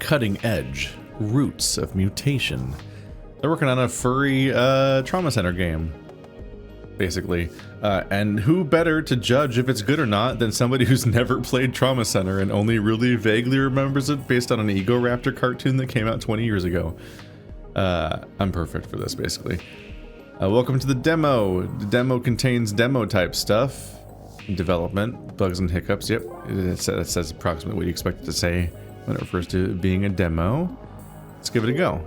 cutting edge. Roots of Mutation. They're working on a furry trauma center game, basically. And who better to judge if it's good or not than somebody who's never played Trauma Center and only really vaguely remembers it based on an Ego Raptor cartoon that came out 20 years ago. I'm perfect for this, basically. Welcome to the demo. The demo contains demo type stuff. Development, bugs and hiccups. Yep, it says approximately what you expect it to say when it refers to being a demo. Let's give it a go.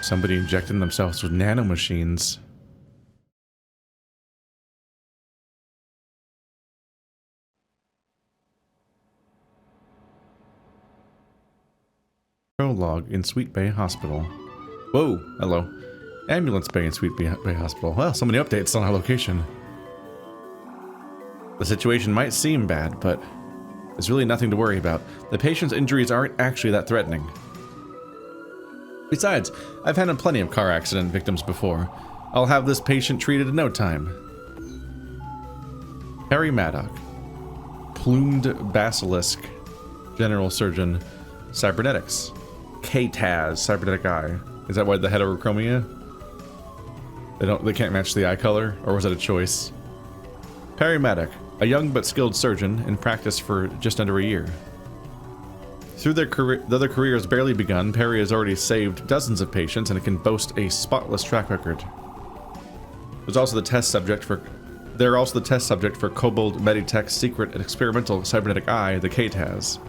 Somebody injecting themselves with nanomachines. Prologue in Sweet Bay Hospital. Whoa, hello. Ambulance Bay in Sweet Bay Hospital. Well, so many updates on our location. The situation might seem bad, but there's really nothing to worry about. The patient's injuries aren't actually that threatening. Besides, I've handled plenty of car accident victims before. I'll have this patient treated in no time. Peri Maddock. Plumed basilisk. General surgeon. Cybernetics. K-Taz. Cybernetic eye. Is that why the heterochromia? They can't match the eye color? Or was that a choice? Peri Maddock. A young but skilled surgeon in practice for just under a year. Through their careers barely begun, Peri has already saved dozens of patients and it can boast a spotless track record. They're also the test subject for Kobold Meditech's secret and experimental cybernetic eye, the K-Taz.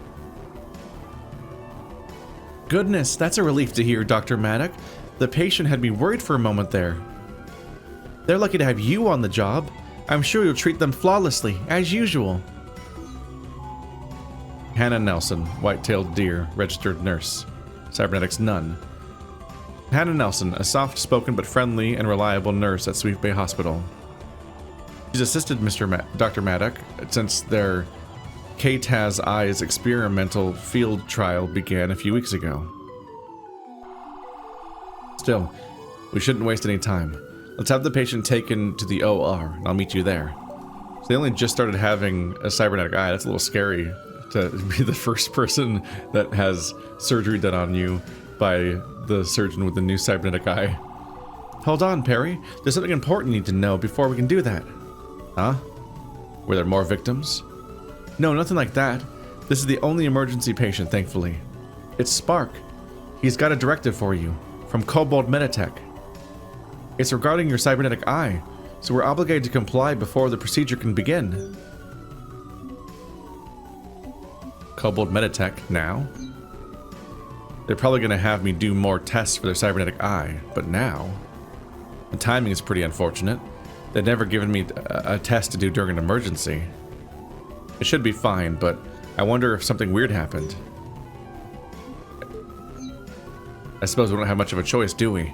Goodness, that's a relief to hear, Dr. Maddock. The patient had me worried for a moment there. They're lucky to have you on the job. I'm sure you'll treat them flawlessly, as usual. Hannah Nelson, white-tailed deer, registered nurse, cybernetics nun. Hannah Nelson, a soft-spoken but friendly and reliable nurse at Sweet Bay Hospital. She's assisted Dr. Maddock since their K-Taz Eyes experimental field trial began a few weeks ago. Still, we shouldn't waste any time. Let's have the patient taken to the OR, and I'll meet you there. So they only just started having a cybernetic eye. That's a little scary. To be the first person that has surgery done on you by the surgeon with the new cybernetic eye. Hold on, Peri. There's something important you need to know before we can do that. Huh? Were there more victims? No, nothing like that. This is the only emergency patient, thankfully. It's Spark. He's got a directive for you, from Kobold Meditech. It's regarding your cybernetic eye, so we're obligated to comply before the procedure can begin. Kobold Meditech now? They're probably going to have me do more tests for their cybernetic eye, but now? The timing is pretty unfortunate. They'd never given me a test to do during an emergency. It should be fine, but I wonder if something weird happened. I suppose we don't have much of a choice, do we?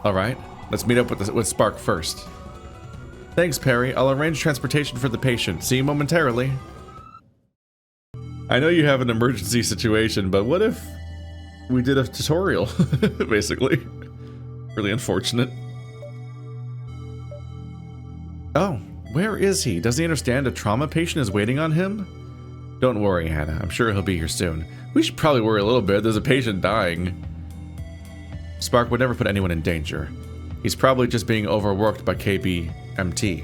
Alright, let's meet up with Spark first. Thanks, Peri. I'll arrange transportation for the patient. See you momentarily. I know you have an emergency situation, but what if we did a tutorial, basically? Really unfortunate. Oh, where is he? Does he understand a trauma patient is waiting on him? Don't worry, Hannah. I'm sure he'll be here soon. We should probably worry a little bit. There's a patient dying. Spark would never put anyone in danger. He's probably just being overworked by KBMT.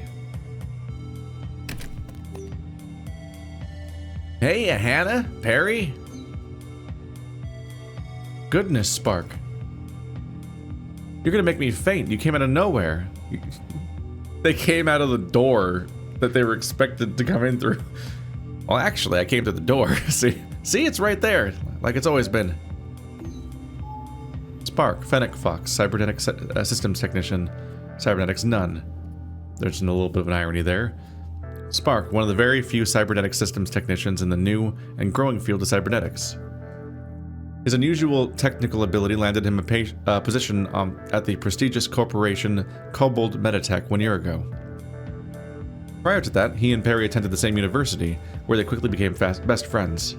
Hey, Hannah? Peri? Goodness, Spark. You're gonna make me faint. You came out of nowhere. They came out of the door that they were expected to come in through. Well, actually, I came to the door. See, it's right there, like it's always been. Spark, Fennec Fox, cybernetic systems technician, cybernetics nun. There's a little bit of an irony there. Spark, one of the very few cybernetic systems technicians in the new and growing field of cybernetics. His unusual technical ability landed him a position at the prestigious corporation Kobold Meditech 1 year ago. Prior to that, he and Peri attended the same university, where they quickly became best friends.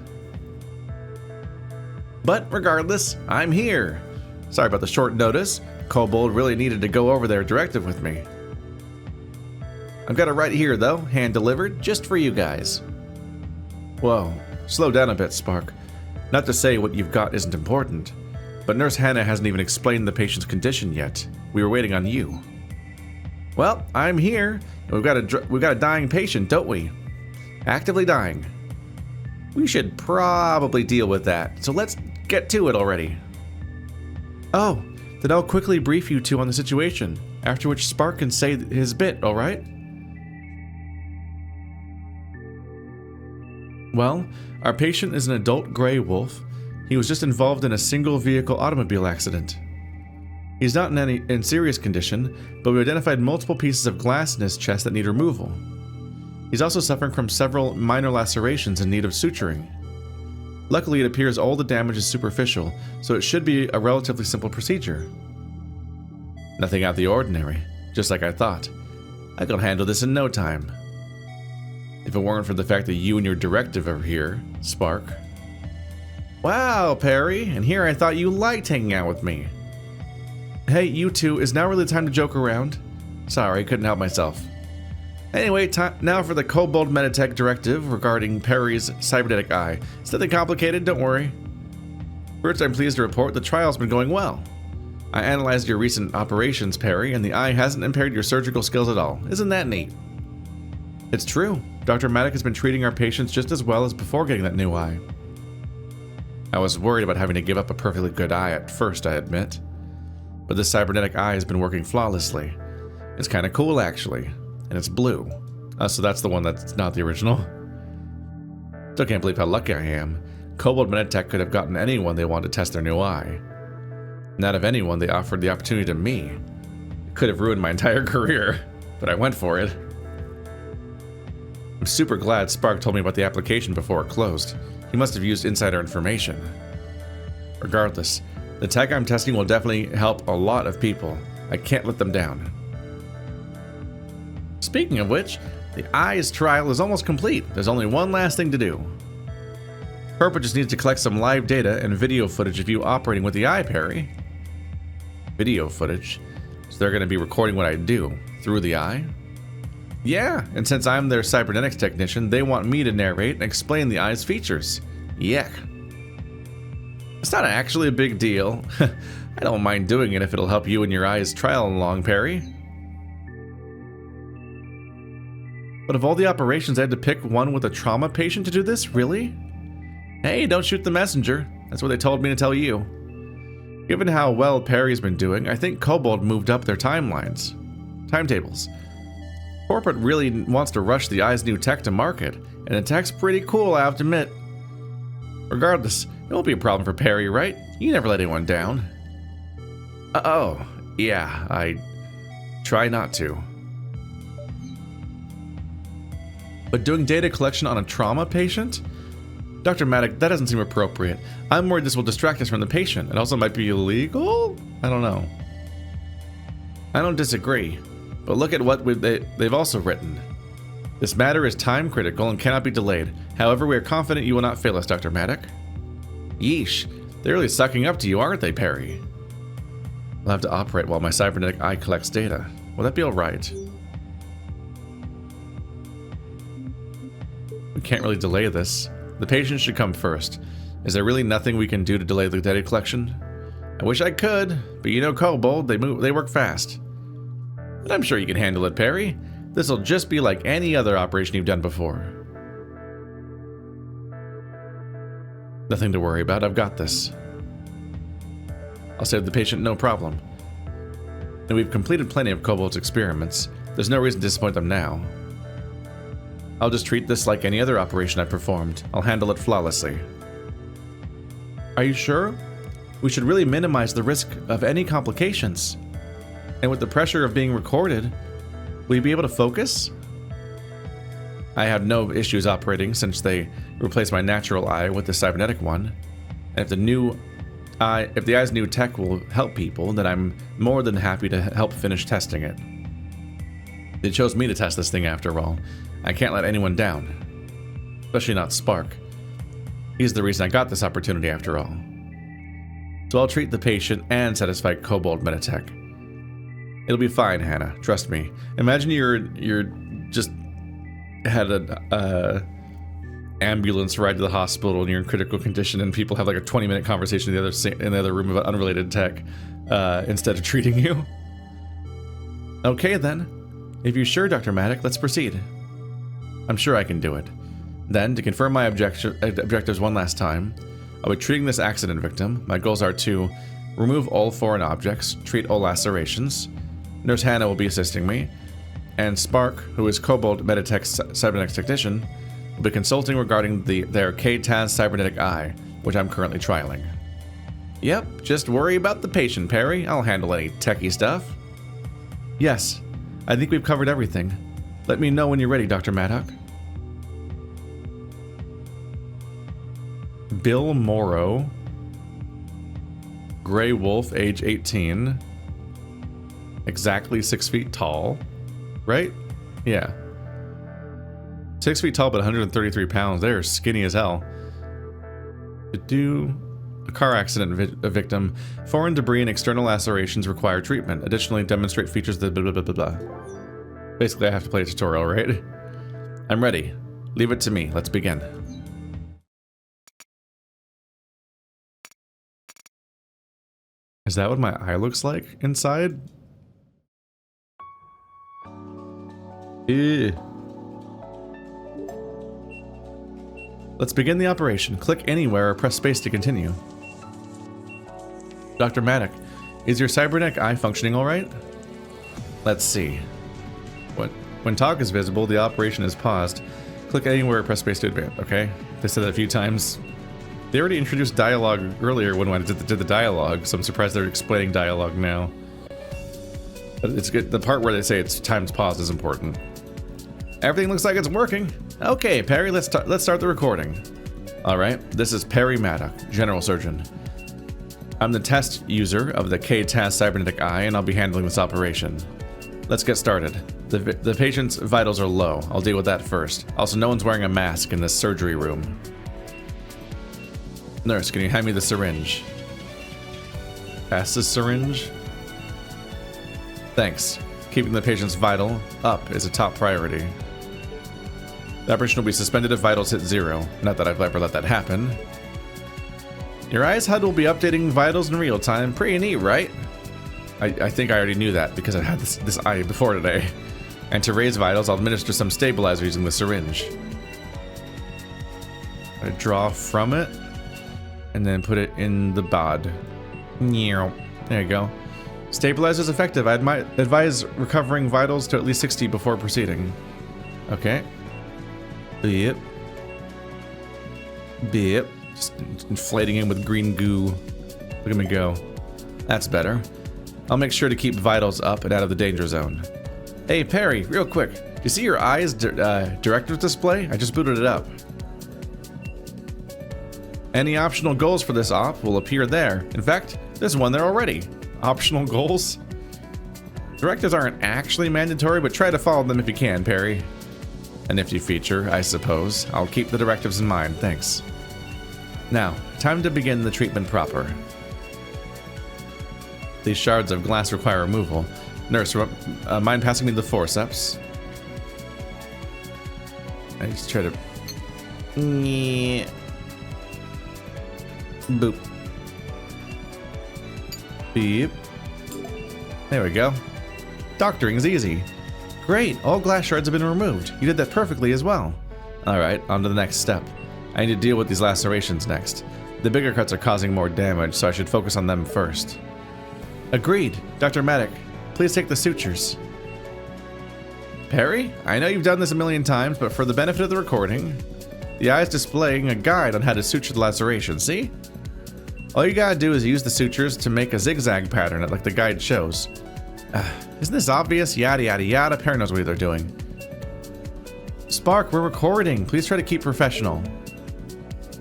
But regardless, I'm here. Sorry about the short notice. Kobold really needed to go over their directive with me. I've got it right here, though, hand-delivered, just for you guys. Whoa, slow down a bit, Spark. Not to say what you've got isn't important, but Nurse Hannah hasn't even explained the patient's condition yet. We were waiting on you. Well, I'm here. We've got a dying patient, don't we? Actively dying. We should probably deal with that, so let's get to it already. Oh, then I'll quickly brief you two on the situation, after which Spark can say his bit, alright? Well, our patient is an adult gray wolf. He was just involved in a single vehicle automobile accident. He's not in serious condition, but we identified multiple pieces of glass in his chest that need removal. He's also suffering from several minor lacerations in need of suturing. Luckily, it appears all the damage is superficial, so it should be a relatively simple procedure. Nothing out of the ordinary, just like I thought. I can handle this in no time. If it weren't for the fact that you and your directive are here, Spark. Wow, Peri, and here I thought you liked hanging out with me. Hey, you two, is now really the time to joke around? Sorry, couldn't help myself. Anyway, now for the Kobold Meditech directive regarding Peri's cybernetic eye. It's nothing complicated, don't worry. First, I'm pleased to report the trial's been going well. I analyzed your recent operations, Peri, and the eye hasn't impaired your surgical skills at all. Isn't that neat? It's true. Dr. Maddock has been treating our patients just as well as before getting that new eye. I was worried about having to give up a perfectly good eye at first, I admit. But this cybernetic eye has been working flawlessly. It's kind of cool, actually. And it's blue. So that's the one that's not the original. Still can't believe how lucky I am. Kobold Meditech could have gotten anyone they wanted to test their new eye. Not of anyone they offered the opportunity to me. It could have ruined my entire career, but I went for it. I'm super glad Spark told me about the application before it closed. He must have used insider information. Regardless, the tech I'm testing will definitely help a lot of people. I can't let them down. Speaking of which, the eye's trial is almost complete. There's only one last thing to do. Purple just needs to collect some live data and video footage of you operating with the eye, Peri. Video footage? So they're going to be recording what I do through the eye? Yeah, and since I'm their cybernetics technician, they want me to narrate and explain the eye's features. Yuck. It's not actually a big deal. I don't mind doing it if it'll help you in your eye's trial along, Peri. But of all the operations, I had to pick one with a trauma patient to do this? Really? Hey, don't shoot the messenger. That's what they told me to tell you. Given how well Peri's been doing, I think Kobold moved up their timetables. Corporate really wants to rush the eye's new tech to market, and the tech's pretty cool, I have to admit. Regardless, it won't be a problem for Peri, right? You never let anyone down. Oh, yeah, I try not to. But doing data collection on a trauma patient? Dr. Maddock, that doesn't seem appropriate. I'm worried this will distract us from the patient. It also might be illegal? I don't know. I don't disagree. But look at what they've also written. This matter is time critical and cannot be delayed. However, we are confident you will not fail us, Dr. Maddock. Yeesh, they're really sucking up to you, aren't they, Peri? I'll have to operate while my cybernetic eye collects data. Will that be alright? We can't really delay this. The patient should come first. Is there really nothing we can do to delay the data collection? I wish I could, but you know Kobold, they work fast. But I'm sure you can handle it, Peri. This'll just be like any other operation you've done before. Nothing to worry about, I've got this. I'll save the patient no problem. And we've completed plenty of Kobold's experiments. There's no reason to disappoint them now. I'll just treat this like any other operation I've performed. I'll handle it flawlessly. Are you sure? We should really minimize the risk of any complications. And with the pressure of being recorded, will you be able to focus? I had no issues operating since they replaced my natural eye with the cybernetic one. And if the eye's new tech will help people, then I'm more than happy to help finish testing it. They chose me to test this thing after all. I can't let anyone down. Especially not Spark. He's the reason I got this opportunity after all. So I'll treat the patient and satisfy Kobold Meditech. It'll be fine, Hannah. Trust me. Imagine you're just had an ambulance ride to the hospital and you're in critical condition and people have like a 20-minute conversation in the other room about unrelated tech instead of treating you. Okay then. If you're sure, Dr. Maddock, let's proceed. I'm sure I can do it. Then, to confirm my objectives one last time, I'll be treating this accident victim. My goals are to remove all foreign objects, treat all lacerations. Nurse Hannah will be assisting me, and Spark, who is Kobold Meditech's cybernetics technician, will be consulting regarding their K-Taz cybernetic eye, which I'm currently trialing. Yep, just worry about the patient, Peri. I'll handle any techie stuff. Yes, I think we've covered everything. Let me know when you're ready, Dr. Maddock. Bill Morrow, Grey Wolf, age 18, exactly 6 feet tall, right? Yeah. 6 feet tall, but 133 pounds. They're skinny as hell. A car accident victim. Foreign debris and external lacerations require treatment. Additionally, demonstrate features that blah, blah, blah, blah, blah. Basically, I have to play a tutorial, right? I'm ready. Leave it to me. Let's begin. Is that what my eye looks like inside? Ew. Let's begin the operation. Click anywhere or press space to continue. Dr. Maddock, is your cybernetic eye functioning alright? Let's see. When talk is visible, the operation is paused. Click anywhere or press space to advance. Okay, they said that a few times. They already introduced dialogue earlier when I did the dialogue, so I'm surprised they're explaining dialogue now. But it's good. The part where they say it's time's paused is important. Everything looks like it's working. Okay, Peri, let's start the recording. All right, this is Peri Maddock, General Surgeon. I'm the test user of the K-Taz cybernetic eye, and I'll be handling this operation. Let's get started. The patient's vitals are low. I'll deal with that first. Also, no one's wearing a mask in this surgery room. Nurse, can you hand me the syringe? Pass the syringe? Thanks. Keeping the patient's vital up is a top priority. The operation will be suspended if vitals hit 0. Not that I've ever let that happen. Your eye's HUD will be updating vitals in real time. Pretty neat, right? I think I already knew that because I had this eye before today. And to raise vitals, I'll administer some stabilizer using the syringe. I draw from it and then put it in the bod. There you go. Stabilizer is effective. I might advise recovering vitals to at least 60 before proceeding. Okay. Yep. Yep. Just inflating him with green goo. Look at me go. That's better. I'll make sure to keep vitals up and out of the danger zone. Hey, Peri, real quick. Do you see your eye's director's display? I just booted it up. Any optional goals for this op will appear there. In fact, there's one there already. Optional goals? Directives aren't actually mandatory, but try to follow them if you can, Peri. A nifty feature, I suppose. I'll keep the directives in mind, thanks. Now, time to begin the treatment proper. These shards of glass require removal. Nurse, mind passing me the forceps? I just try to... Boop. Beep. There we go. Doctoring's easy. Great, all glass shards have been removed. You did that perfectly as well. Alright, on to the next step. I need to deal with these lacerations next. The bigger cuts are causing more damage, so I should focus on them first. Agreed. Dr. Maddock, please take the sutures. Peri, I know you've done this a million times, but for the benefit of the recording, the eye's displaying a guide on how to suture the laceration, see? All you gotta do is use the sutures to make a zigzag pattern like the guide shows. Isn't this obvious? Yada yada yada, Peri knows what they're doing. Spark, we're recording. Please try to keep professional.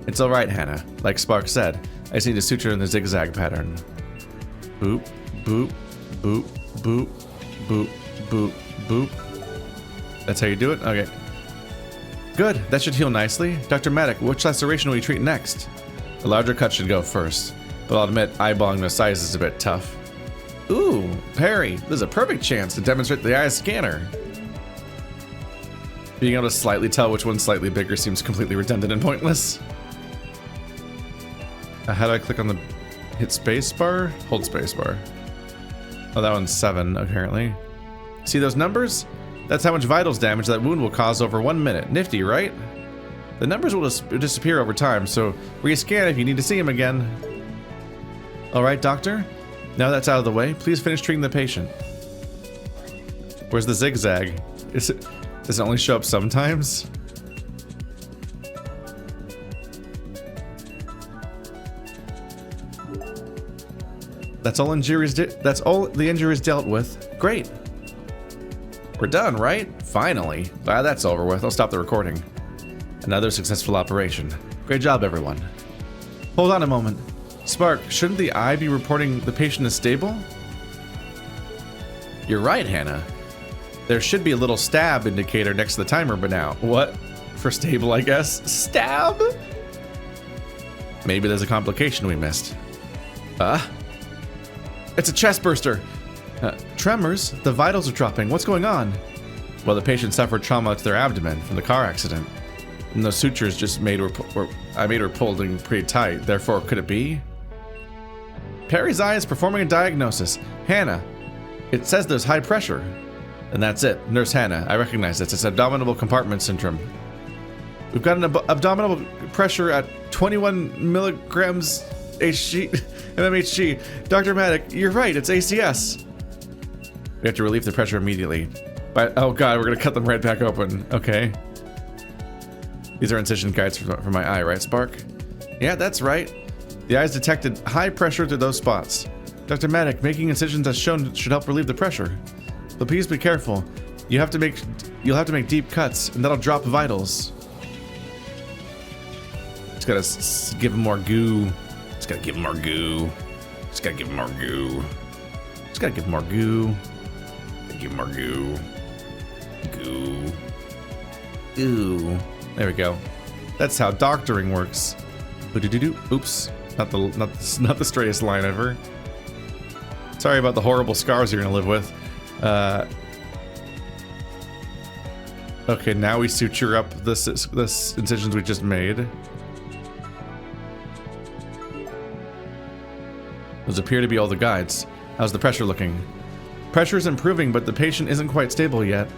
It's alright, Hannah. Like Spark said, I just need to suture in the zigzag pattern. Boop, boop, boop, boop, boop, boop, boop. That's how you do it? Okay. Good, that should heal nicely. Dr. Maddock, which laceration will we treat next? The larger cut should go first, but I'll admit eyeballing the size is a bit tough. Ooh, Peri, this is a perfect chance to demonstrate the eye scanner. Being able to slightly tell which one's slightly bigger seems completely redundant and pointless. How do I click on the... hit spacebar? Hold spacebar. Oh, that one's 7, apparently. See those numbers? That's how much vitals damage that wound will cause over 1 minute. Nifty, right? The numbers will disappear over time, so rescan if you need to see them again. Alright, doctor. Now that's out of the way, please finish treating the patient. Where's the zigzag? Does it only show up sometimes? That's all the injuries dealt with. Great. We're done, right? Finally. Glad that's over with. I'll stop the recording. Another successful operation. Great job, everyone. Hold on a moment. Spark, shouldn't the eye be reporting the patient is stable? You're right, Hannah. There should be a little stab indicator next to the timer, but now. What? For stable, I guess? Stab? Maybe there's a complication we missed. It's a chest burster. Tremors? The vitals are dropping. What's going on? Well, the patient suffered trauma to their abdomen from the car accident. And those sutures just I made her pulled in pretty tight. Therefore, could it be? Peri's eye is performing a diagnosis. Hannah, it says there's high pressure. And that's it. Nurse Hannah, I recognize this. It's abdominal compartment syndrome. We've got an abdominal pressure at 21 milligrams mmHg. Dr. Maddock, you're right. It's ACS. We have to relieve the pressure immediately. But, oh god, we're gonna cut them right back open. Okay. These are incision guides for my eye, right, Spark? Yeah, that's right. The eyes detected high pressure to those spots. Dr. Maddock, making incisions as shown should help relieve the pressure. But please be careful. You'll have to make deep cuts, and that'll drop vitals. Just gotta give him more goo. Just gotta give him more goo. Just gotta give him more goo. Just gotta give him more goo. Give him more goo. Goo. Goo. There we go. That's how doctoring works. Oops. Not the straightest line ever. Sorry about the horrible scars you're gonna live with. Okay, now we suture up this incisions we just made. Those appear to be all the guides. How's the pressure looking? Pressure is improving, but the patient isn't quite stable yet.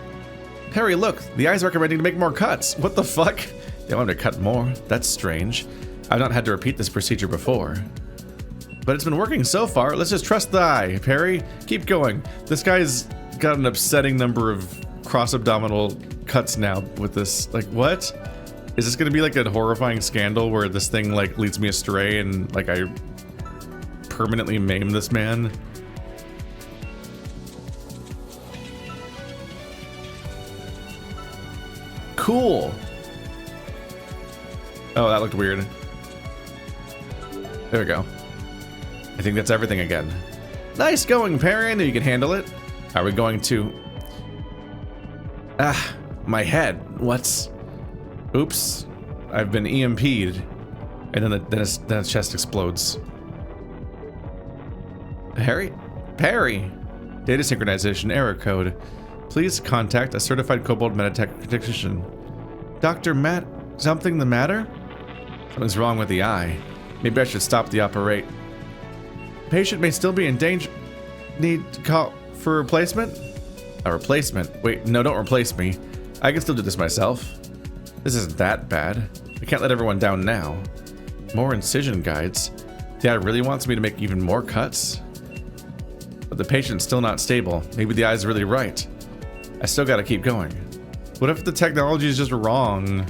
Peri, look, the eye's recommending to make more cuts. What the fuck? They want me to cut more? That's strange. I've not had to repeat this procedure before. But it's been working so far. Let's just trust the eye. Peri, keep going. This guy's got an upsetting number of cross-abdominal cuts now with this. Like, what? Is this gonna be like a horrifying scandal where this thing like leads me astray and like I permanently maim this man? Cool. Oh, that looked weird. There we go. I think that's everything again. Nice going, Peri. I knew you could handle it. Are we going to... my head. What's... Oops. I've been EMP'd. And then his chest explodes. Peri? Data synchronization error code. Please contact a certified kobold meditech technician. Dr. Matt, something the matter? Something's wrong with the eye. Maybe I should stop the operate. Patient may still be in danger. Need to call for replacement? A replacement? Wait, no, don't replace me. I can still do this myself. This isn't that bad. I can't let everyone down now. More incision guides. The eye really wants me to make even more cuts? But the patient's still not stable. Maybe the eye's really right. I still gotta keep going. What if the technology is just wrong?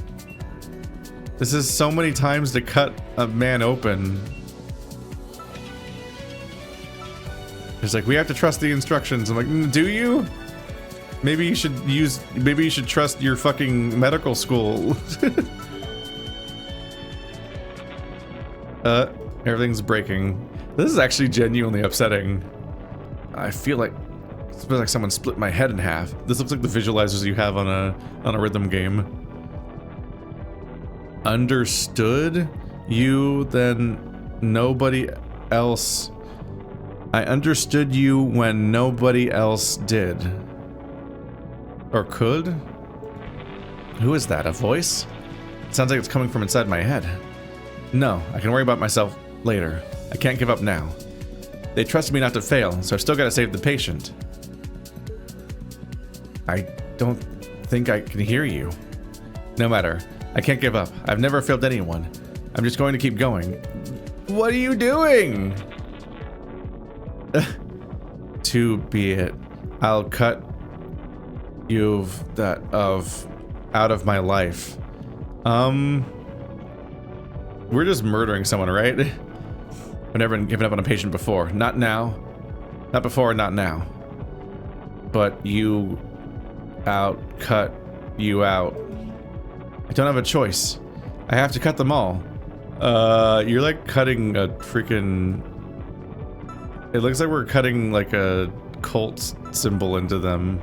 This is so many times to cut a man open. It's like, we have to trust the instructions. I'm like, do you? Maybe you should trust your fucking medical school. Everything's breaking. This is actually genuinely upsetting. I feel like it's like someone split my head in half. This looks like the visualizers you have on a rhythm game. Understood you, then nobody else. I understood you when nobody else did. Or could? Who is that? A voice? It sounds like it's coming from inside my head. No, I can worry about myself later. I can't give up now. They trusted me not to fail, so I've still got to save the patient. I don't think I can hear you. No matter. I can't give up. I've never failed anyone. I'm just going to keep going. What are you doing? To be it. I'll cut out of my life. We're just murdering someone, right? I've never given up on a patient before. Not now. Not before, not now. But you cut you out. I don't have a choice. I have to cut them all. You're like cutting a freaking... It looks like we're cutting like a cult symbol into them.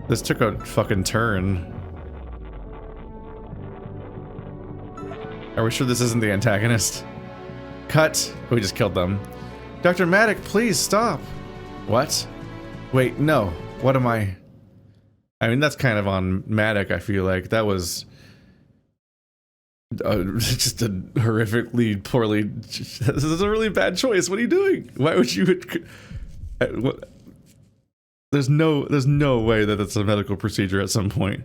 This took a fucking turn. Are we sure this isn't the antagonist? Cut! We just killed them. Dr. Maddock, please stop! What? Wait, no. What am I... I mean, that's kind of on Maddock, I feel like. That was... just a horrifically poorly... This is a really bad choice. What are you doing? Why would you... What? There's no way that it's a medical procedure at some point.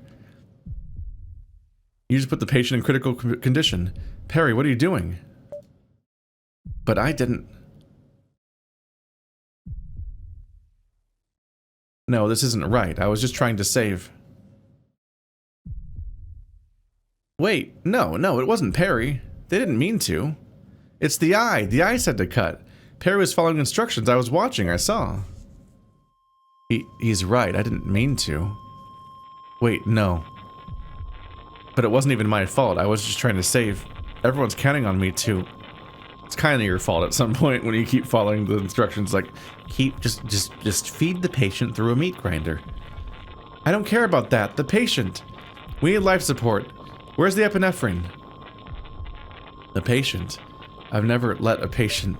You just put the patient in critical condition. Peri, what are you doing? But I didn't... No, this isn't right. I was just trying to save... Wait, no, it wasn't Peri. They didn't mean to. It's the eye. The eye said to cut. Peri was following instructions. I was watching. I saw. He's right. I didn't mean to. Wait, no. But it wasn't even my fault. I was just trying to save. Everyone's counting on me too. It's kind of your fault at some point when you keep following the instructions. Like, just feed the patient through a meat grinder. I don't care about that. The patient. We need life support. Where's the epinephrine? The patient. I've never let a patient...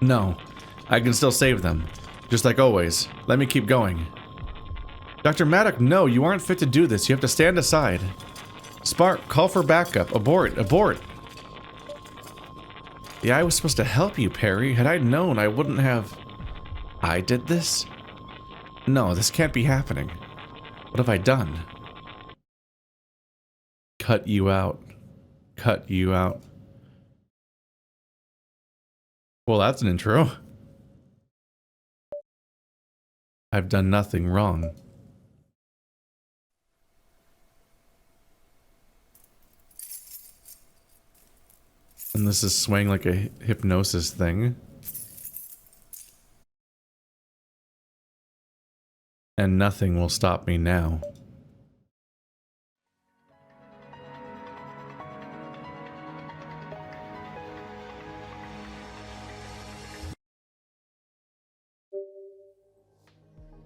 No. I can still save them. Just like always. Let me keep going. Dr. Maddock, no, you aren't fit to do this. You have to stand aside. Spark, call for backup. Abort, abort. The eye was supposed to help you, Peri. Had I known, I wouldn't have... I did this? No, this can't be happening. What have I done? Cut you out. Cut you out. Well, that's an intro. I've done nothing wrong. And this is swaying like a hypnosis thing. And nothing will stop me now.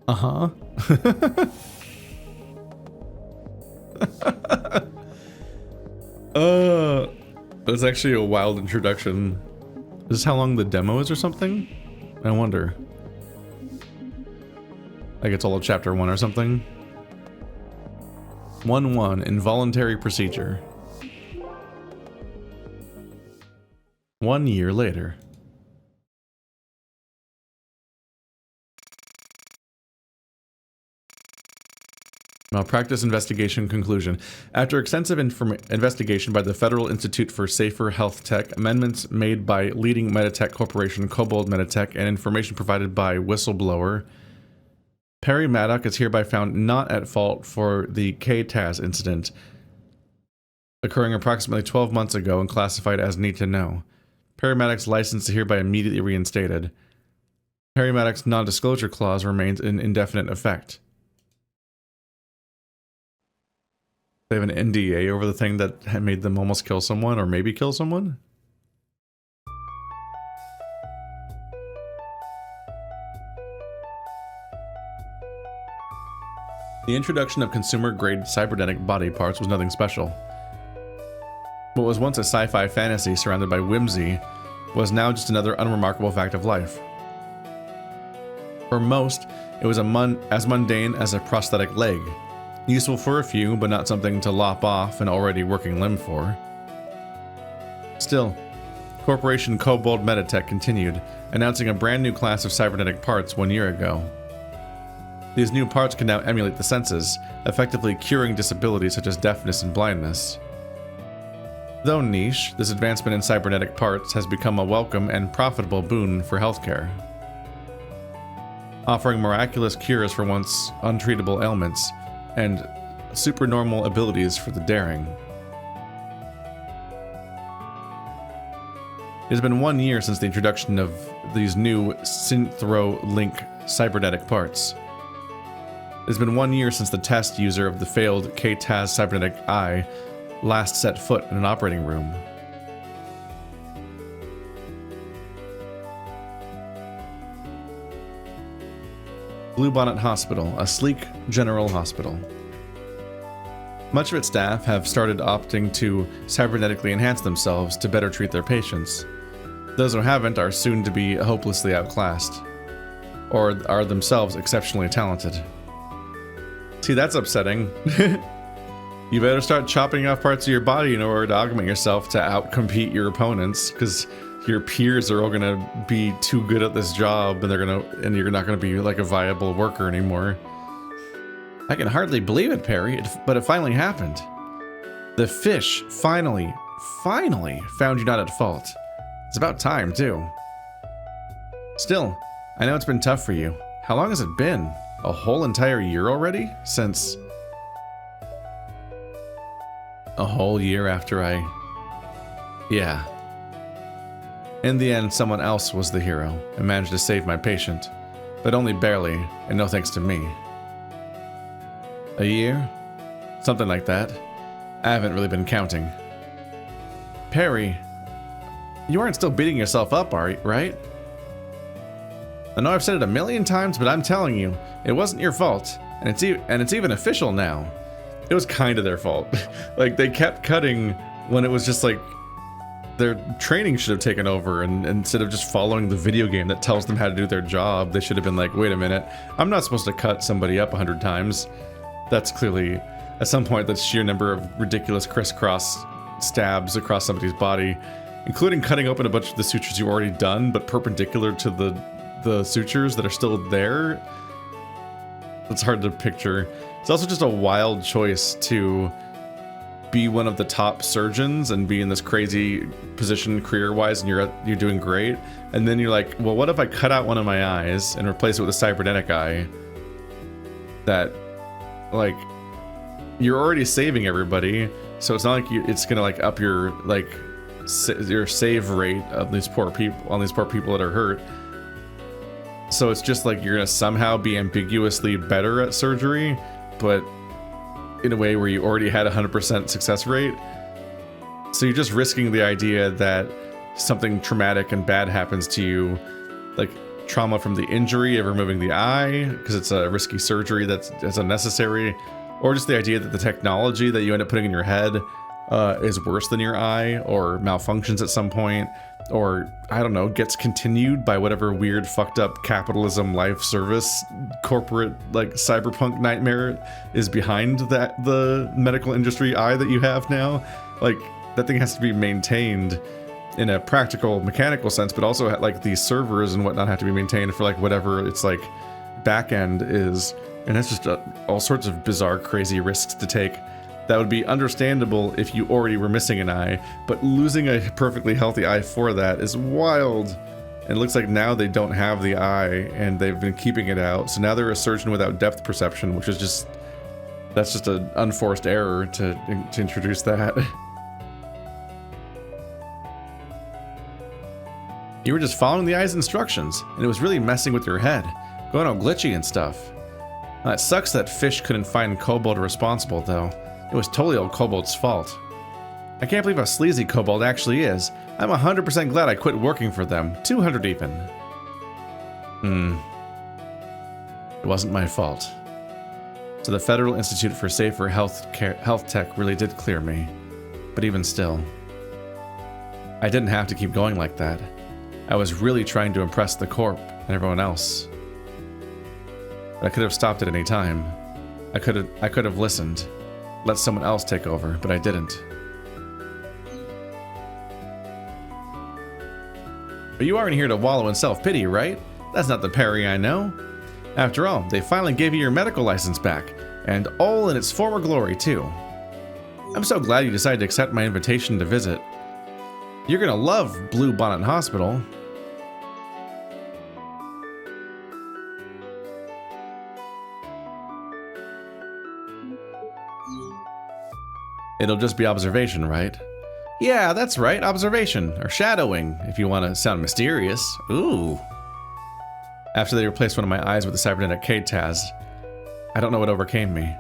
Uh-huh. That's actually a wild introduction. Is this how long the demo is or something? I wonder. Like it's all of chapter 1 or something? 1-1, involuntary procedure. 1 year later. Malpractice investigation conclusion. After extensive investigation by the Federal Institute for Safer Health Tech, amendments made by leading Meditech Corporation, Kobold Meditech, and information provided by whistleblower, Peri Maddock is hereby found not at fault for the KTAS incident occurring approximately 12 months ago and classified as need to know. Peri Maddock's license is hereby immediately reinstated. Peri Maddock's non-disclosure clause remains in indefinite effect. They have an NDA over the thing that had made them almost kill someone, or maybe kill someone? The introduction of consumer-grade cybernetic body parts was nothing special. What was once a sci-fi fantasy surrounded by whimsy was now just another unremarkable fact of life. For most, it was as mundane as a prosthetic leg, useful for a few, but not something to lop off an already working limb for. Still, Corporation Kobold Meditech continued, announcing a brand new class of cybernetic parts 1 year ago. These new parts can now emulate the senses, effectively curing disabilities such as deafness and blindness. Though niche, this advancement in cybernetic parts has become a welcome and profitable boon for healthcare, offering miraculous cures for once untreatable ailments and supernormal abilities for the daring. It has been 1 year since the introduction of these new Synthro-Link cybernetic parts. It has been 1 year since the test user of the failed K-TAS cybernetic eye last set foot in an operating room. Bluebonnet Hospital, a sleek general hospital. Much of its staff have started opting to cybernetically enhance themselves to better treat their patients. Those who haven't are soon to be hopelessly outclassed, or are themselves exceptionally talented. See, that's upsetting. You better start chopping off parts of your body in order to augment yourself to outcompete your opponents, because your peers are all gonna be too good at this job, and you're not gonna be like a viable worker anymore. I can hardly believe it, Peri, but it finally happened. The fish finally found you not at fault. It's about time, too. Still, I know it's been tough for you. How long has it been? A whole entire year already? Since... a whole year after Yeah. In the end, someone else was the hero and managed to save my patient, but only barely, and no thanks to me. A year? Something like that. I haven't really been counting. Peri, you aren't still beating yourself up, right? I know I've said it a million times, but I'm telling you, it wasn't your fault, and it's even official now. It was kind of their fault. Like, they kept cutting when it was just like their training should have taken over, and instead of just following the video game that tells them how to do their job, they should have been like, wait a minute, I'm not supposed to cut somebody up 100 times. That's clearly, at some point, the sheer number of ridiculous crisscross stabs across somebody's body, including cutting open a bunch of the sutures you've already done, but perpendicular to the sutures that are still there. It's hard to picture. It's also just a wild choice to be one of the top surgeons and be in this crazy position career-wise, and you're doing great, and then you're like, well, what if I cut out one of my eyes and replace it with a cybernetic eye? That, like, you're already saving everybody, so it's not like it's gonna like up your your save rate of these poor people that are hurt. So it's just like you're gonna somehow be ambiguously better at surgery, but in a way where you already had 100% success rate. So you're just risking the idea that something traumatic and bad happens to you, like trauma from the injury of removing the eye, because it's a risky surgery that's unnecessary, or just the idea that the technology that you end up putting in your head is worse than your eye, or malfunctions at some point, or, I don't know, gets continued by whatever weird fucked up capitalism life service corporate like cyberpunk nightmare is behind the medical industry eye that you have now. Like, that thing has to be maintained in a practical mechanical sense, but also like these servers and whatnot have to be maintained for like whatever its like back end is, and that's just all sorts of bizarre crazy risks to take. That would be understandable if you already were missing an eye, but losing a perfectly healthy eye for that is wild. And it looks like now they don't have the eye, and they've been keeping it out. So now they're a surgeon without depth perception, which is just, that's just an unforced error to introduce that. You were just following the eye's instructions, and it was really messing with your head, going all glitchy and stuff. Now, it sucks that Fish couldn't find Kobold responsible, though. It was totally old Kobold's fault. I can't believe how sleazy Kobold actually is. I'm 100% glad I quit working for them. 200 even. It wasn't my fault. So the Federal Institute for Safer Health Tech really did clear me. But even still, I didn't have to keep going like that. I was really trying to impress the Corp and everyone else. But I could have stopped at any time. I could have listened, let someone else take over, but I didn't. But you aren't here to wallow in self-pity, right? That's not the Peri I know. After all, they finally gave you your medical license back, and all in its former glory, too. I'm so glad you decided to accept my invitation to visit. You're gonna love Blue Bonnet Hospital. It'll just be observation, right? Yeah, that's right, observation, or shadowing, if you want to sound mysterious. Ooh. After they replaced one of my eyes with a cybernetic K-Taz, I don't know what overcame me.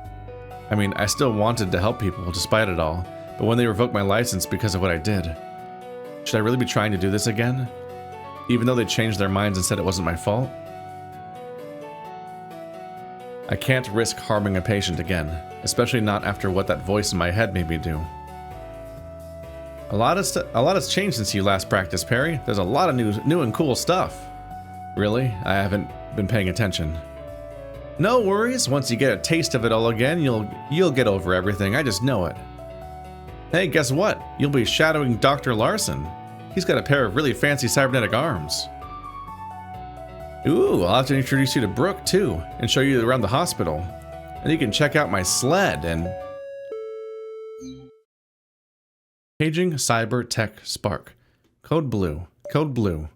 I mean, I still wanted to help people, despite it all, but when they revoked my license because of what I did, should I really be trying to do this again? Even though they changed their minds and said it wasn't my fault? I can't risk harming a patient again, especially not after what that voice in my head made me do. A lot has changed since you last practiced, Peri. There's a lot of new and cool stuff. Really? I haven't been paying attention. No worries. Once you get a taste of it all again, you'll get over everything. I just know it. Hey, guess what? You'll be shadowing Dr. Larson. He's got a pair of really fancy cybernetic arms. Ooh, I'll have to introduce you to Brooke too, and show you around the hospital. And you can check out my sled and... Paging Cyber Tech Spark. Code blue. Code blue.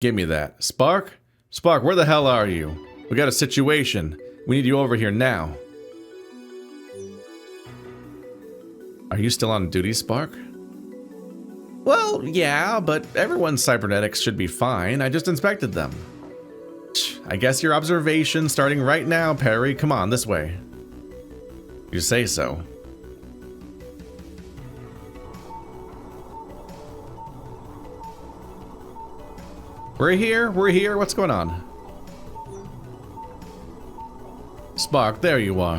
Give me that. Spark? Spark, where the hell are you? We got a situation. We need you over here now. Are you still on duty, Spark? Well, yeah, but everyone's cybernetics should be fine. I just inspected them. I guess your observation starting right now, Peri. Come on, this way. You say so. We're here, what's going on? Spark, there you are.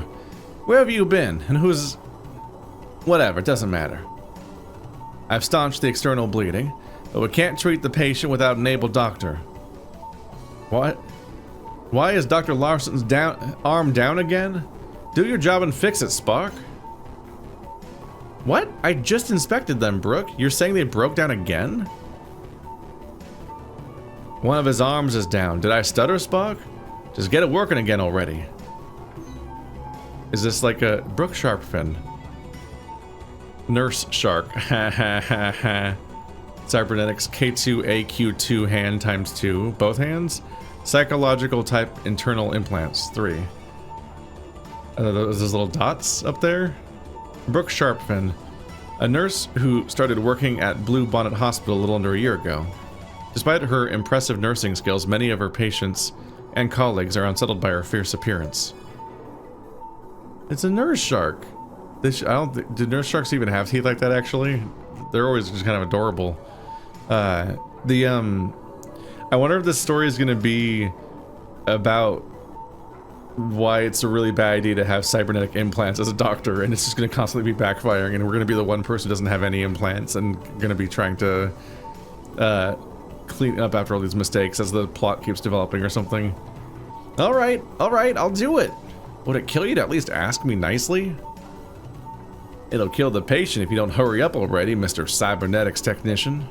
Where have you been, and who's... Whatever, it doesn't matter. I've staunched the external bleeding, but we can't treat the patient without an able doctor. What? Why is Dr. Larson's arm down again? Do your job and fix it, Spark. What? I just inspected them, Brooke. You're saying they broke down again? One of his arms is down. Did I stutter, Spark? Just get it working again already. Is this like a Brooke Sharpfin? Nurse Shark. Ha ha ha ha. Cybernetics K2AQ2 hand times 2. Both hands. Psychological type internal implants 3. Those little dots up there? Brooke Sharpfin. A nurse who started working at Blue Bonnet Hospital a little under a year ago. Despite her impressive nursing skills, many of her patients and colleagues are unsettled by her fierce appearance. It's a nurse shark. Do nurse sharks even have teeth like that, actually? They're always just kind of adorable. I wonder if this story is going to be about why it's a really bad idea to have cybernetic implants as a doctor, and it's just going to constantly be backfiring, and we're going to be the one person who doesn't have any implants and going to be trying to clean up after all these mistakes as the plot keeps developing or something. Alright, I'll do it. Would it kill you to at least ask me nicely? It'll kill the patient if you don't hurry up already, Mr. Cybernetics Technician.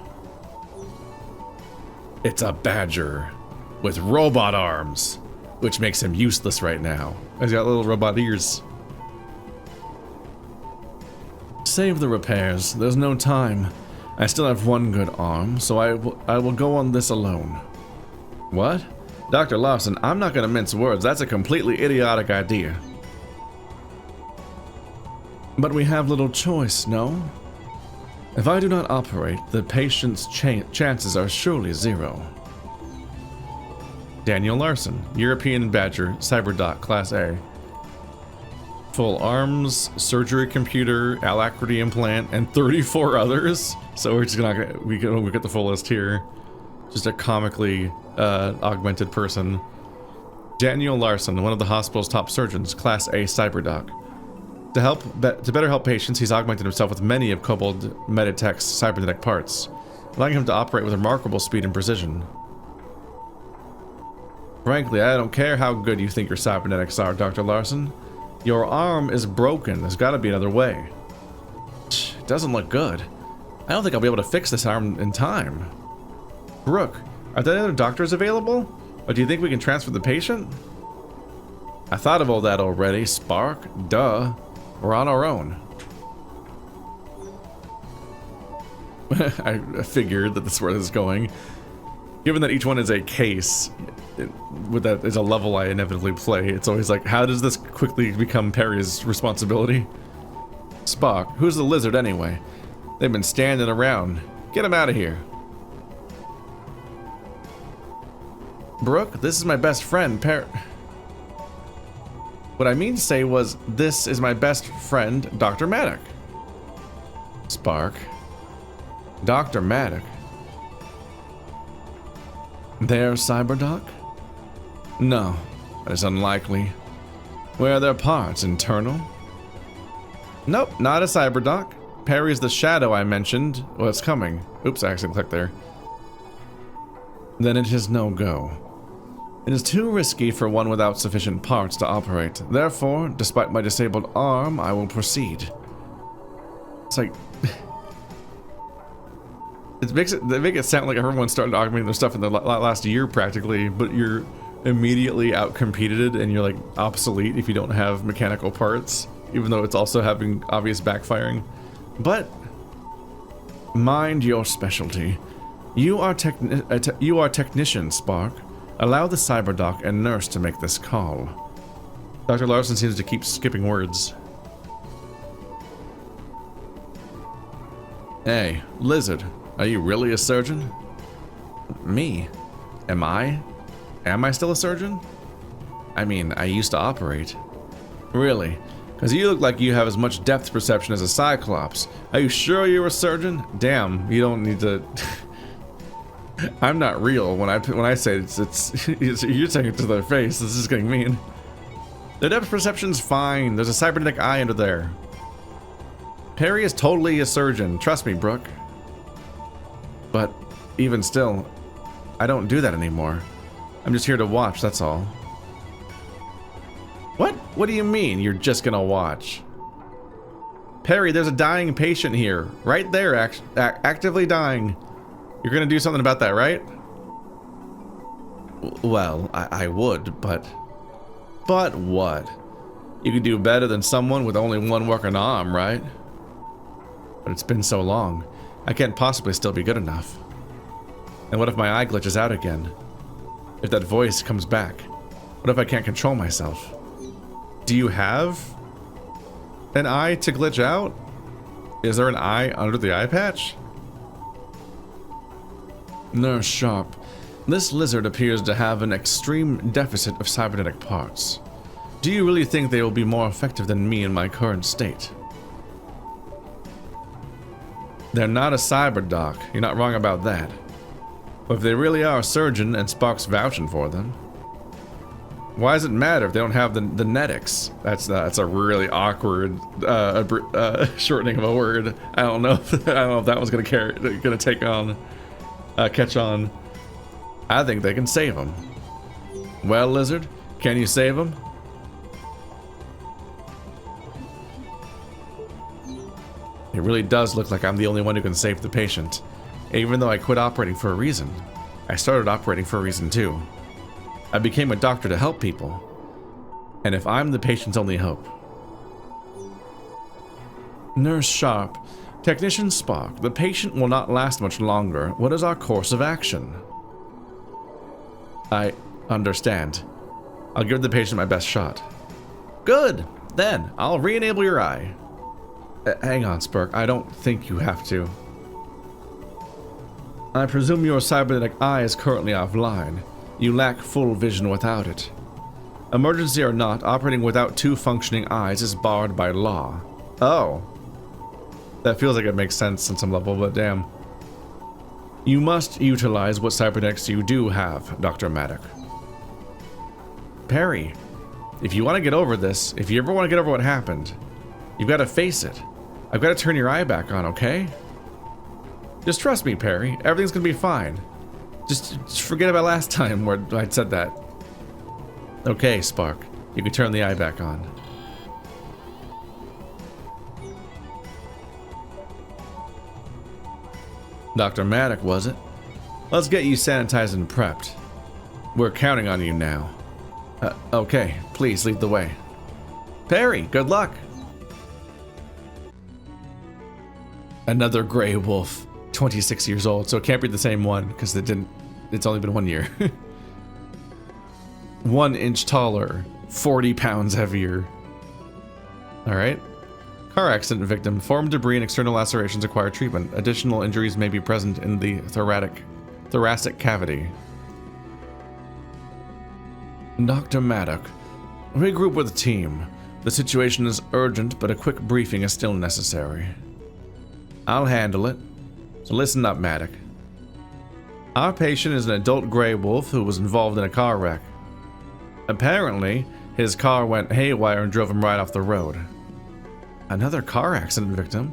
It's a badger with robot arms, which makes him useless right now. He's got little robot ears. Save the repairs. There's no time. I still have one good arm, so I will go on this alone. What? Dr. Larson, I'm not gonna mince words. That's a completely idiotic idea. But we have little choice, no? If I do not operate, the patient's chances are surely 0. Daniel Larson, European Badger, Cyberdoc, Class A. Full arms, surgery computer, alacrity implant, and 34 others. So we're just gonna we get the full list here. Just a comically augmented person. Daniel Larson, one of the hospital's top surgeons, Class A Cyberdoc. To better help patients, he's augmented himself with many of Kobold Meditech's cybernetic parts, allowing him to operate with remarkable speed and precision. Frankly, I don't care how good you think your cybernetics are, Dr. Larson. Your arm is broken. There's got to be another way. It doesn't look good. I don't think I'll be able to fix this arm in time. Brooke, are there other doctors available? Or do you think we can transfer the patient? I thought of all that already, Spark. Duh. We're on our own. I figured that this is where this is going. Given that each one is a case, with that is a level I inevitably play, it's always like, how does this quickly become Peri's responsibility? Spock, who's the lizard anyway? They've been standing around. Get him out of here. Brooke, this is my best friend, What I mean to say was, this is my best friend, Dr. Maddock. Spark. Dr. Maddock. They're Cyberdoc? No, that is unlikely. Where are their parts? Internal? Nope, not a Cyberdoc. Peri's the shadow I mentioned. Well, it's coming. Oops, I accidentally clicked there. Then it is no go. It is too risky for one without sufficient parts to operate. Therefore, despite my disabled arm, I will proceed. It's like... They make it sound like everyone started augmenting their stuff in the last year practically, but you're immediately outcompeted and you're like obsolete if you don't have mechanical parts, even though it's also having obvious backfiring. But mind your specialty. You are technician, Spark. Allow the Cyberdoc and nurse to make this call. Dr. Larson seems to keep skipping words. Hey, Lizard, are you really a surgeon? Me? Am I? Am I still a surgeon? I mean, I used to operate. Really? Because you look like you have as much depth perception as a Cyclops. Are you sure you're a surgeon? Damn, you don't need to... I'm not real when I say it's you're saying it to their face. This is getting mean. The depth perception's fine. There's a cybernetic eye under there. Peri is totally a surgeon. Trust me, Brooke. But even still, I don't do that anymore. I'm just here to watch, that's all. What? What do you mean you're just gonna watch? Peri, there's a dying patient here. Right there, actively dying. You're gonna do something about that, right? Well, I would, but... But what? You could do better than someone with only one working arm, right? But it's been so long. I can't possibly still be good enough. And what if my eye glitches out again? If that voice comes back? What if I can't control myself? Do you have an eye to glitch out? Is there an eye under the eye patch? Nurse Sharp, this lizard appears to have an extreme deficit of cybernetic parts. Do you really think they will be more effective than me in my current state? They're not a cyberdoc, you're not wrong about that. But if they really are a surgeon and Spark's vouching for them, why does it matter if they don't have the netics? That's a really awkward shortening of a word. I don't know if that was gonna take on. Catch on. I think they can save him. Well, Lizard, can you save him? It really does look like I'm the only one who can save the patient. Even though I quit operating for a reason. I started operating for a reason too. I became a doctor to help people. And if I'm the patient's only hope. Nurse Sharp, Technician Spark, the patient will not last much longer. What is our course of action? I understand. I'll give the patient my best shot. Good! Then, I'll re-enable your eye. Hang on, Spark. I don't think you have to. I presume your cybernetic eye is currently offline. You lack full vision without it. Emergency or not, operating without 2 functioning eyes is barred by law. Oh. That feels like it makes sense on some level, but damn. You must utilize what cybernetics you do have, Dr. Maddock. Peri, if you want to get over this, if you ever want to get over what happened, you've got to face it. I've got to turn your eye back on, okay? Just trust me, Peri. Everything's going to be fine. Just forget about last time where I said that. Okay, Spark. You can turn the eye back on. Dr. Maddock, was it? Let's get you sanitized and prepped. We're counting on you now. Okay, please lead the way. Peri, good luck! Another gray wolf, 26 years old, so it can't be the same one, because it's only been 1 year. 1 inch taller, 40 pounds heavier. Alright. Car accident victim. Formed debris and external lacerations require treatment. Additional injuries may be present in the thoracic cavity. Dr. Maddock, regroup with the team. The situation is urgent, but a quick briefing is still necessary. I'll handle it. So listen up, Maddock. Our patient is an adult gray wolf who was involved in a car wreck. Apparently, his car went haywire and drove him right off the road. Another car accident victim?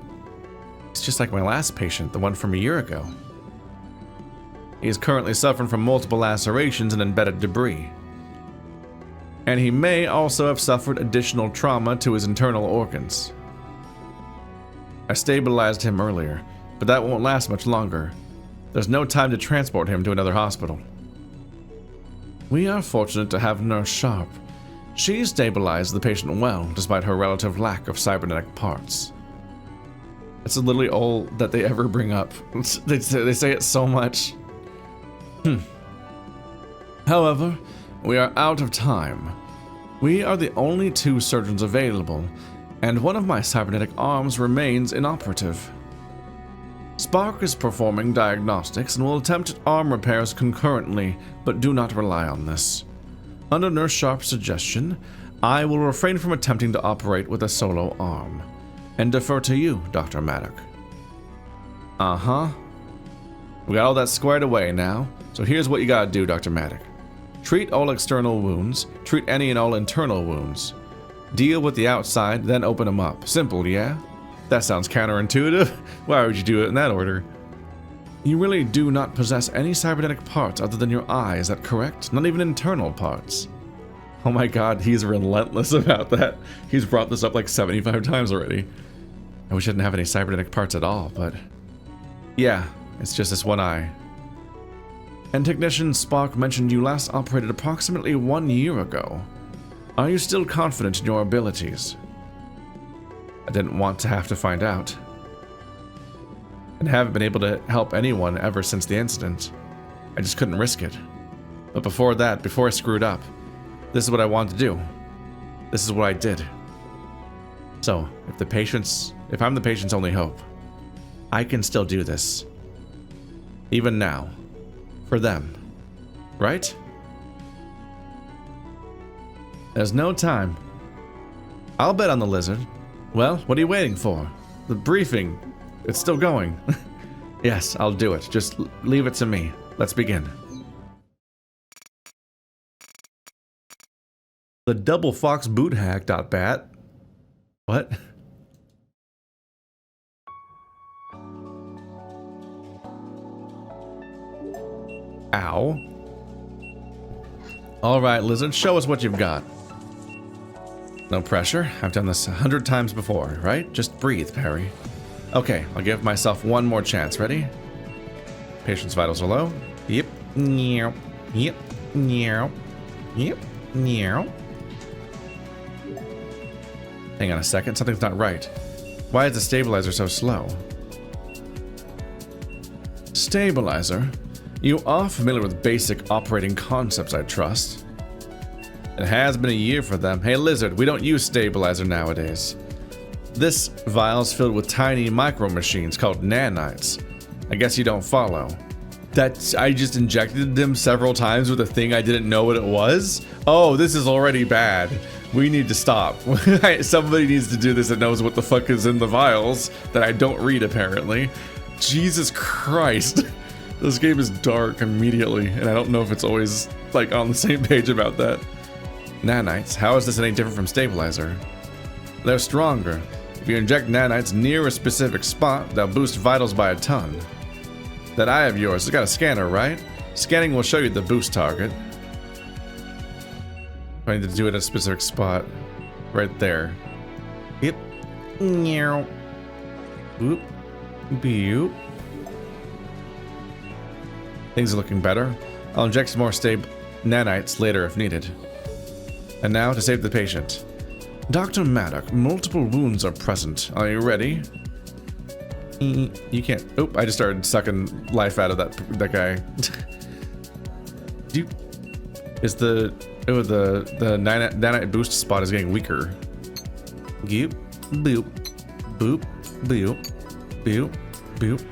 It's just like my last patient, the one from a year ago. He is currently suffering from multiple lacerations and embedded debris. And he may also have suffered additional trauma to his internal organs. I stabilized him earlier, but that won't last much longer. There's no time to transport him to another hospital. We are fortunate to have Nurse Sharp. She stabilized the patient well, despite her relative lack of cybernetic parts. It's literally all that they ever bring up. They say it so much. However, we are out of time. We are the only 2 surgeons available, and one of my cybernetic arms remains inoperative. Spark is performing diagnostics and will attempt arm repairs concurrently, but do not rely on this. Under Nurse Sharp's suggestion, I will refrain from attempting to operate with a solo arm, and defer to you, Dr. Maddock. Uh-huh. We got all that squared away now, so here's what you gotta do, Dr. Maddock. Treat all external wounds, treat any and all internal wounds. Deal with the outside, then open them up. Simple, yeah? That sounds counterintuitive. Why would you do it in that order? You really do not possess any cybernetic parts other than your eye, is that correct? Not even internal parts. Oh my god, he's relentless about that. He's brought this up like 75 times already. I wish I didn't have any cybernetic parts at all, but... yeah, it's just this one eye. And Technician Spark mentioned you last operated approximately 1 year ago. Are you still confident in your abilities? I didn't want to have to find out. And haven't been able to help anyone ever since the incident. I just couldn't risk it. But before that, before I screwed up, this is what I wanted to do. This is what I did. So, if I'm the patient's only hope, I can still do this. Even now. For them. Right? There's no time. I'll bet on the lizard. Well, what are you waiting for? The briefing. It's still going. Yes, I'll do it. Just leave it to me. Let's begin. The double fox boot hack.bat. What? Ow. Alright, lizard, show us what you've got. No pressure. I've done this 100 times before, right? Just breathe, Peri. Okay, I'll give myself one more chance. Ready? Patient's vitals are low. Yep. Yep. Yep. Yep. Yep. Yep. Hang on a second. Something's not right. Why is the stabilizer so slow? Stabilizer? You are familiar with basic operating concepts, I trust. It has been a year for them. Hey, lizard, we don't use stabilizer nowadays. This vial's filled with tiny micro machines called nanites. I guess you don't follow. That's, I just injected them several times with a thing I didn't know what it was. Oh, this is already bad. We need to stop. Somebody needs to do this that knows what the fuck is in the vials that I don't read apparently. Jesus Christ. This game is dark immediately, and I don't know if it's always like on the same page about that. Nanites, how is this any different from stabilizer? They're stronger. If you inject nanites near a specific spot, they'll boost vitals by a ton. That eye of yours, it's got a scanner, right? Scanning will show you the boost target. I need to do it at a specific spot. Right there. Yep. Meow. Boop. Boop. Things are looking better. I'll inject some more stable nanites later if needed. And now to save the patient. Dr. Maddock, multiple wounds are present. Are you ready? You can't. Oh, I just started sucking life out of that guy. Is the nanite boost spot is getting weaker. Boop, boop, boop, boop, boop, boop,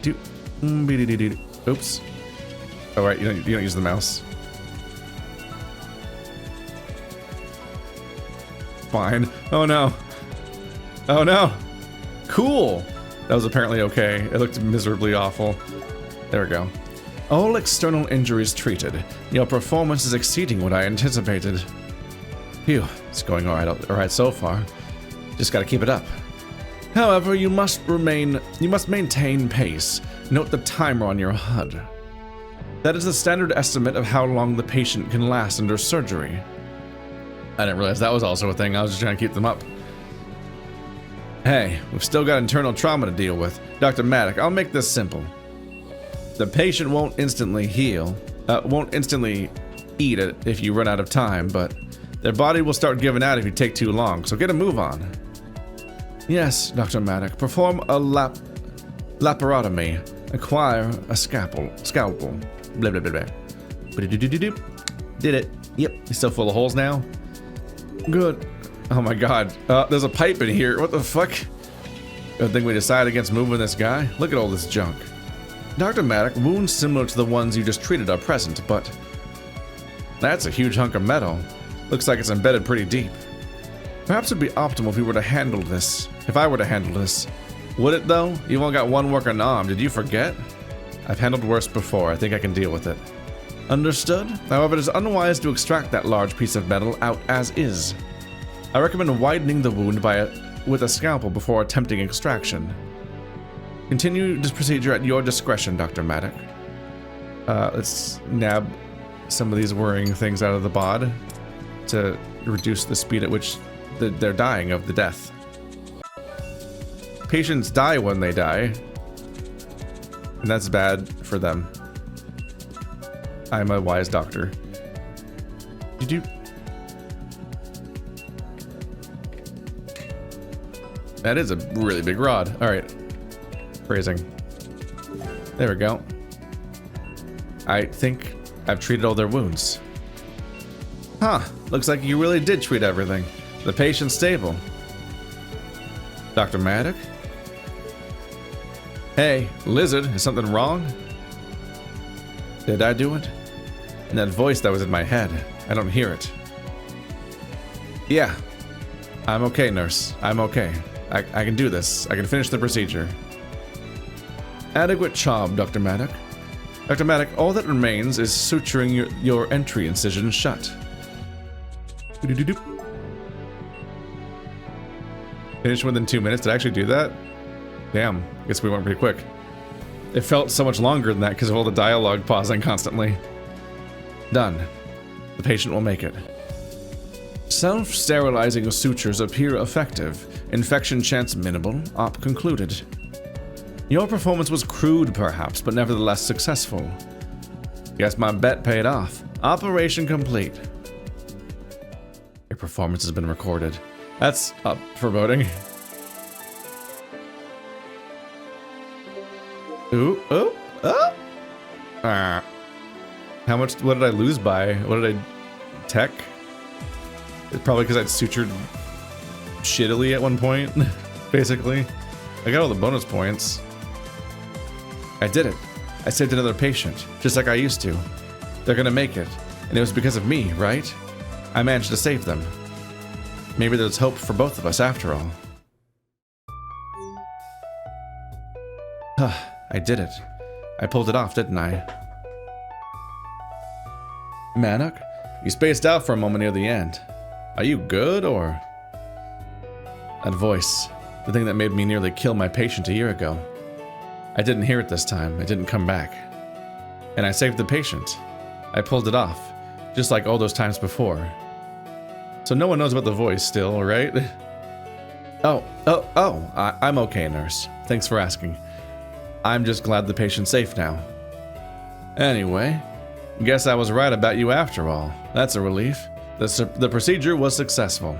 doop. Oops. Oh right, you don't use the mouse. Fine. Oh no. Oh no. Cool. That was apparently okay. It looked miserably awful. There we go. All external injuries treated. Your performance is exceeding what I anticipated. Phew, it's going alright so far. Just gotta keep it up. However, you must maintain pace. Note the timer on your HUD. That is the standard estimate of how long the patient can last under surgery. I didn't realize that was also a thing. I was just trying to keep them up. Hey, we've still got internal trauma to deal with. Dr. Maddock, I'll make this simple. The patient won't instantly eat it if you run out of time, but their body will start giving out if you take too long, so get a move on. Yes, Dr. Maddock, perform a laparotomy. Acquire a scalpel. Blah, blah, blah, blah. Did it. Yep, he's still full of holes now. Good. Oh my god. There's a pipe in here. What the fuck? Good thing we decided against moving this guy. Look at all this junk. Dr. Maddock, wounds similar to the ones you just treated are present, but that's a huge hunk of metal. Looks like it's embedded pretty deep. Perhaps it'd be optimal if we were to handle this. If I were to handle this. Would it though? You've only got one working arm. Did you forget? I've handled worse before. I think I can deal with it. Understood? However, it is unwise to extract that large piece of metal out as is. I recommend widening the wound with a scalpel before attempting extraction. Continue this procedure at your discretion, Dr. Maddock. Let's nab some of these worrying things out of the bod to reduce the speed at which they're dying of the death. Patients die when they die, and that's bad for them. I'm a wise doctor. That is a really big rod. All right. Phrasing. There we go. I think I've treated all their wounds. Huh. Looks like you really did treat everything. The patient's stable. Dr. Maddock? Hey, Lizard, is something wrong? Did I do it? And that voice that was in my head, I don't hear it. Yeah. I'm okay, nurse. I'm okay. I can do this. I can finish the procedure. Adequate job, Dr. Maddock. Dr. Maddock, all that remains is suturing your entry incision shut. Finish within 2 minutes. Did I actually do that? Damn. Guess we went pretty quick. It felt so much longer than that because of all the dialogue pausing constantly. Done. The patient will make it. Self-sterilizing sutures appear effective. Infection chance minimal. Op concluded. Your performance was crude, perhaps, but nevertheless successful. Guess my bet paid off. Operation complete. Your performance has been recorded. That's foreboding. Ooh, oh, oh! How much, what did I lose by? What did I, tech? It's probably because I'd sutured shittily at one point, basically. I got all the bonus points. I did it. I saved another patient, just like I used to. They're gonna make it, and it was because of me, right? I managed to save them. Maybe there's hope for both of us after all. I did it. I pulled it off, didn't I? Maddock, you spaced out for a moment near the end. Are you good, or? That voice, the thing that made me nearly kill my patient a year ago. I didn't hear it this time. It didn't come back. And I saved the patient. I pulled it off, just like all those times before. So no one knows about the voice still, right? I'm okay, nurse. Thanks for asking. I'm just glad the patient's safe now. Anyway, guess I was right about you after all. That's a relief. The procedure was successful.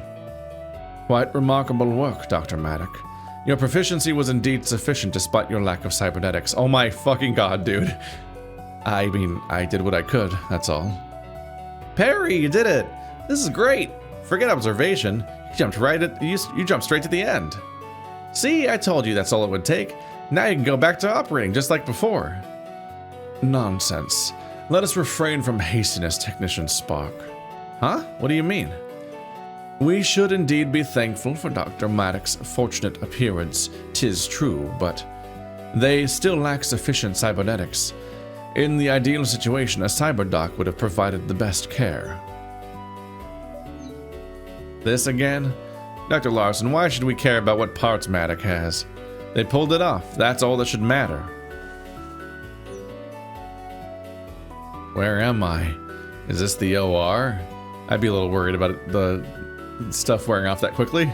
Quite remarkable work, Dr. Maddock. Your proficiency was indeed sufficient despite your lack of cybernetics. Oh my fucking god, dude. I mean, I did what I could, that's all. Peri, you did it! This is great! Forget observation. You jumped straight to the end. See, I told you that's all it would take. Now you can go back to operating just like before. Nonsense. Let us refrain from hastiness, Technician Spark. Huh? What do you mean? We should indeed be thankful for Dr. Maddock's fortunate appearance, 'tis true, but they still lack sufficient cybernetics. In the ideal situation, a cyberdoc would have provided the best care. This again? Dr. Larson, why should we care about what parts Maddock has? They pulled it off, that's all that should matter. Where am I? Is this the OR? I'd be a little worried about the stuff wearing off that quickly.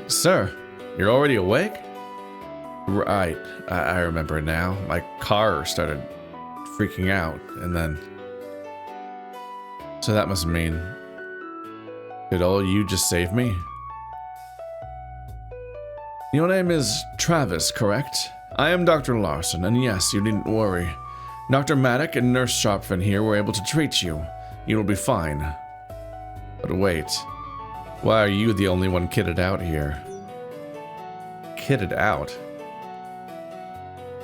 Sir, you're already awake? Right, I remember now. My car started freaking out, and then... So that must mean... Did all you just save me? Your name is Travis, correct? I am Dr. Larson, and yes, you needn't worry. Dr. Maddock and Nurse Sharpfin here were able to treat you. You'll be fine. But wait, why are you the only one kitted out here? Kitted out?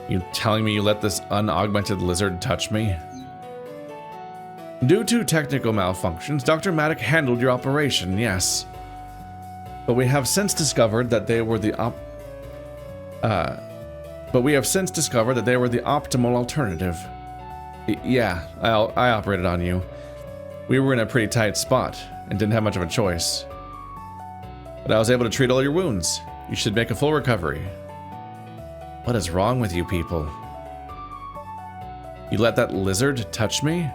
You telling me you let this unaugmented lizard touch me? Due to technical malfunctions, Dr. Maddock handled your operation, yes. But we have since discovered that they were the optimal alternative. Yeah, I operated on you. We were in a pretty tight spot and didn't have much of a choice. But I was able to treat all your wounds. You should make a full recovery. What is wrong with you people? You let that lizard touch me?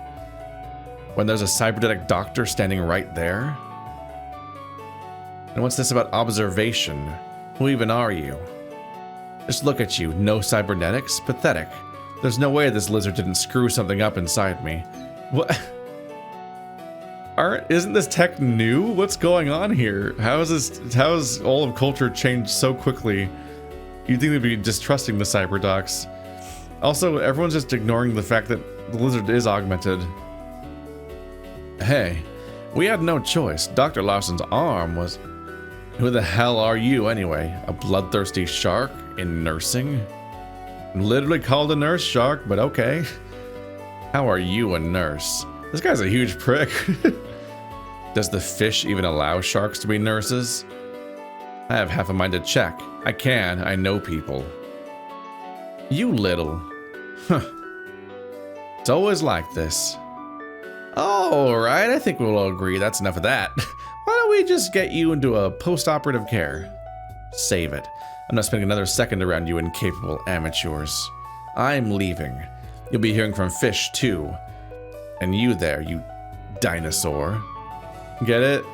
When there's a cybernetic doctor standing right there? And what's this about observation? Who even are you? Just look at you, no cybernetics? Pathetic. There's no way this lizard didn't screw something up inside me. What? Isn't this tech new? What's going on here? How has all of culture changed so quickly? You'd think they'd be distrusting the cyberdocs. Also, everyone's just ignoring the fact that the lizard is augmented. Hey, we had no choice. Dr. Larson's arm was... Who the hell are you anyway? A bloodthirsty shark in nursing? I'm literally called a nurse shark, but okay. How are you a nurse? This guy's a huge prick. Does the fish even allow sharks to be nurses? I have half a mind to check. I know people. You little. Huh. It's always like this. Alright, I think we'll all agree that's enough of that. Why don't we just get you into a post-operative care? Save it. I'm not spending another second around you incapable amateurs. I'm leaving. You'll be hearing from Fish, too. And you there, you dinosaur. Get it?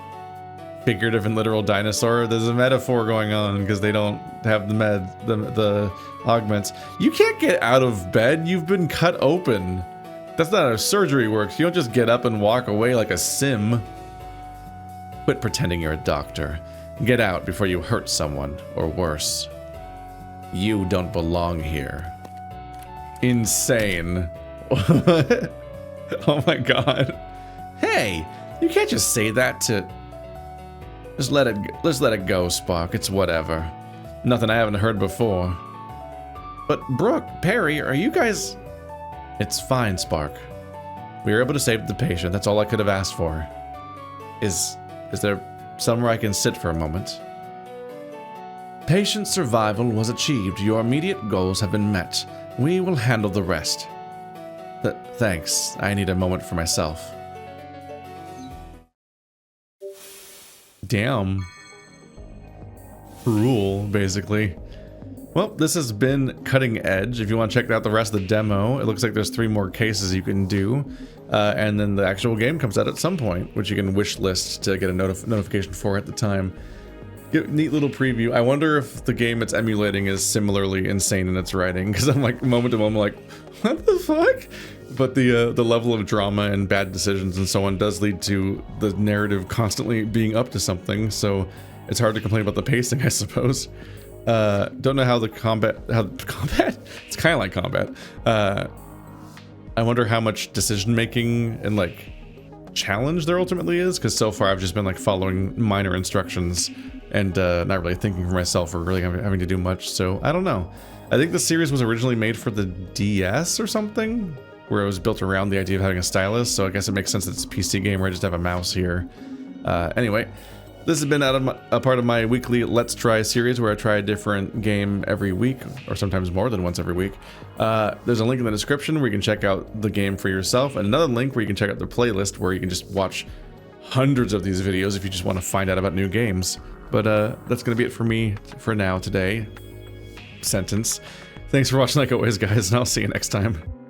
Figurative and literal dinosaur. There's a metaphor going on because they don't have the augments. You can't get out of bed. You've been cut open. That's not how surgery works. You don't just get up and walk away like a sim. Quit pretending you're a doctor. Get out before you hurt someone, or worse. You don't belong here. Insane. Oh my god. Hey, you can't just say that to... Just let it go, Spock. It's whatever. Nothing I haven't heard before. But Brooke, Perry, are you guys... It's fine, Spark. We were able to save the patient. That's all I could have asked for. Is there somewhere I can sit for a moment? Patient survival was achieved. Your immediate goals have been met. We will handle the rest. Thanks. I need a moment for myself. Damn. Cruel, basically. Well, this has been Cutting Edge. If you want to check out the rest of the demo, it looks like there's 3 more cases you can do. And then the actual game comes out at some point, which you can wish list to get a notification for at the time. Neat little preview. I wonder if the game it's emulating is similarly insane in its writing, because I'm like, moment to moment, like, what the fuck? But the level of drama and bad decisions and so on does lead to the narrative constantly being up to something, so it's hard to complain about the pacing, I suppose. Don't know how the combat, it's kind of like combat. I wonder how much decision making and like challenge there ultimately is, because so far I've just been like following minor instructions and not really thinking for myself or really having to do much, so I don't know. I think the series was originally made for the DS or something, where it was built around the idea of having a stylus, so I guess it makes sense that it's a PC game where I just have a mouse here. Anyway, this has been a part of my weekly Let's Try series where I try a different game every week, or sometimes more than once every week. There's a link in the description where you can check out the game for yourself, and another link where you can check out the playlist where you can just watch hundreds of these videos if you just want to find out about new games. But that's going to be it for me for now today. Sentence. Thanks for watching like always, guys, and I'll see you next time.